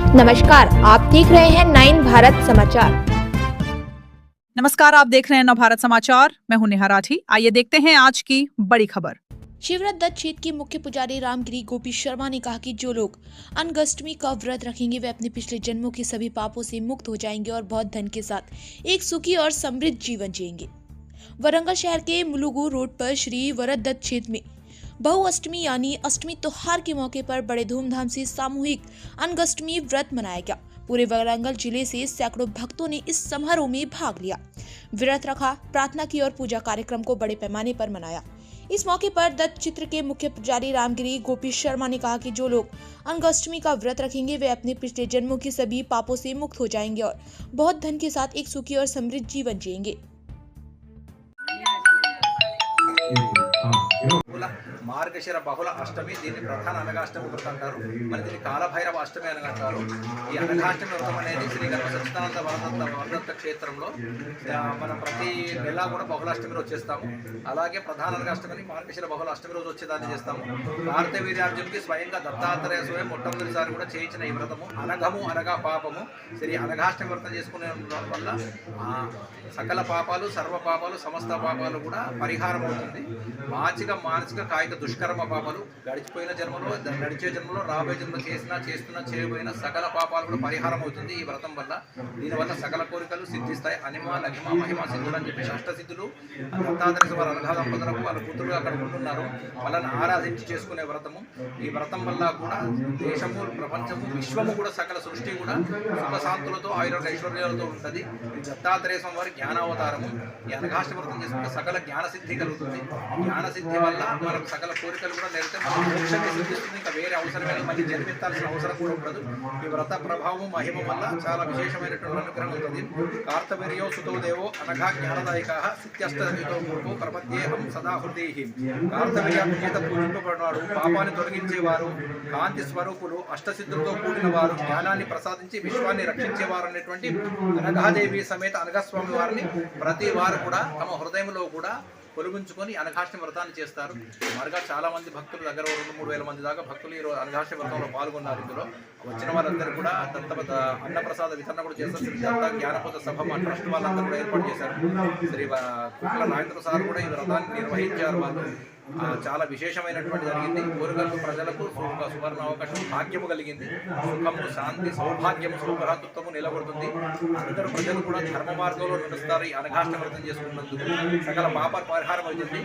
नमस्कार, आप देख रहे हैं 9 भारत समाचार। नमस्कार, आप देख रहे हैं नव भारत समाचार। मैं हूं नेहा राठी। आइए देखते हैं आज की बड़ी खबर। शिवरात दत्त क्षेत्र के मुख्य पुजारी रामगिरी गोपी शर्मा ने कहा कि जो लोग अनगष्टमी का व्रत रखेंगे वे अपने पिछले जन्मों के सभी पापों से मुक्त हो जाएंगे और बहुत धन के साथ एक सुखी और समृद्ध जीवन जिएंगे। वरंगल शहर के मुलुगु रोड पर श्री वरद दत्त क्षेत्र में बहु अष्टमी यानी अष्टमी त्योहार के मौके पर बड़े धूमधाम से सामूहिक अनगष्टमी व्रत मनाया गया। पूरे वरंगल जिले से सैकड़ों भक्तों ने इस समारोह में भाग लिया, व्रत रखा, प्रार्थना की और पूजा कार्यक्रम को बड़े पैमाने पर मनाया। इस मौके पर दत्त चित्र के मुख्य पुजारी रामगिरी गोपी शर्मा ने कहा कि जो लोग अनगष्टमी का व्रत रखेंगे वे अपने पिछले जन्मों के सभी पापों से मुक्त हो जाएंगे और बहुत धन के साथ एक सुखी और समृद्ध जीवन जिएंगे। మార్గశిర బహుళ అష్టమి దీన్ని ప్రధాన అనగాష్టమి వ్రతం అంటారు. మరి దీన్ని కాలభైరవ అష్టమి అని అంటారు. ఈ అనగాష్టమి వ్రతం అనేది శ్రీ గర్భ సత్యనారాయణ వరదత్త క్షేత్రంలో మనం ప్రతి నెల కూడా బహుళాష్టమి రోజు చేస్తాము. అలాగే ప్రధాన అనగాష్టమిని మార్గశిర బహుళ అష్టమి రోజు వచ్చేదాన్ని చేస్తాము. కార్తవీర్యార్జునికి స్వయంగా దత్తాత్రేయ స్వయం మొట్టమొదటిసారి కూడా చేయించిన ఈ వ్రతము అనఘము అనగా పాపము. శ్రీ అనగాష్టమి వ్రతం చేసుకునే వల్ల సకల పాపాలు సర్వ పాపాలు సమస్త పాపాలు కూడా పరిహారం అవుతుంది. మానసిక కాయిక దుష్కర్మ పాపాలు గడిచిపోయిన జన్మలో నడిచే జన్మలో రాబోయే జన్మలో చేయబోయిన సకల పాపాలు కూడా పరిహారం అవుతుంది ఈ వ్రతం వల్ల. దీనివల్ల సకల కోరికలు సిద్ధిస్తాయి. అనిమ లఘిమ మహిమ సిద్ధులు అని చెప్పి అష్టసిద్ధులు దత్తాత్రేయ వారు అనఘా దంపతులకు వాళ్ళ పుత్రులు అక్కడ ఉంటున్నారు. వాళ్ళని ఆరాధించి చేసుకునే వ్రతము. ఈ వ్రతం వల్ల కూడా దేశము ప్రపంచము విశ్వము కూడా సకల సృష్టి కూడా సుఖశాంతులతో ఆయుర్వేద ఐశ్వర్యాలతో ఉంటుంది. ఈ దత్తాత్రేయ స్వామి వారి జ్ఞానావతారము. ఈ అనఘాష్ట వ్రతం చేసుకుంటే సకల జ్ఞాన సిద్ధి కలుగుతుంది. జ్ఞాన సిద్ధి వల్ల మనకు సకల కోరికలు కూడా నెరితే మనకు మోక్షాన్ని సిద్ధిస్తుంది. ఇంకా వేరే అవసరమైన మళ్ళీ జన్మించాల్సిన అవసరం కూడా ఉండదు. ఈ వ్రత ప్రభావము మహిమ వల్ల చాలా విశేషమైనటువంటి అనుగ్రహం ఉంటుంది. కార్తవీర్యో సుతో దేవో అనఘా జ్ఞానదాయక సిద్ధ్యష్టో పూర్వో ప్రపద్యేహం సదా హృదయ. కార్తవీర్యాన్ని చేత పూజింపబడినాడు. పాపాన్ని తొలగించేవారు, కాంతి స్వరూపులు, అష్టసిద్ధులతో కూడిన వారు, జ్ఞానాన్ని ప్రసాదించి విశ్వాన్ని రక్షించేవారు అనేటువంటి అనఘాదేవి సమేత అనఘస్వామి వారిని ప్రతి వారు కూడా తమ హృదయంలో కూడా కొలుగుంచుకొని అనఘాష్టమి వ్రతాన్ని చేస్తారు. మరగా చాలా మంది భక్తులు దగ్గర 2-3 వేల మంది దాకా భక్తులు ఈ అనఘాష్టమి వ్రతంలో పాల్గొన్నారు. ఇందులో వచ్చిన వాళ్ళందరూ కూడా అన్నప్రసాద వితరణ కూడా చేస్తారు. శ్రీ దత్త జ్ఞానపోత సభ ట్రస్ట్ వాళ్ళందరూ కూడా ఏర్పాటు చేశారు. శ్రీ కుట్ల నాగేంద్ర సార్ కూడా ఈ వ్రతాన్ని నిర్వహించారు. వాళ్ళు చాలా విశేషమైనటువంటి జరిగింది. కోరుగల్లు ప్రజలకు సువర్ణ అవకాశం భాగ్యము కలిగింది. సుఖము, శాంతి, సౌభాగ్యము, సౌభ్రాతృత్వము నిలబడుతుంది. అందరూ ప్రజలు కూడా ధర్మ మార్గంలో నడుస్తారు. ఈ అనఘాష్ట వ్రతం చేసుకున్నందుకు సకల పాప పరిహారం అవుతుంది.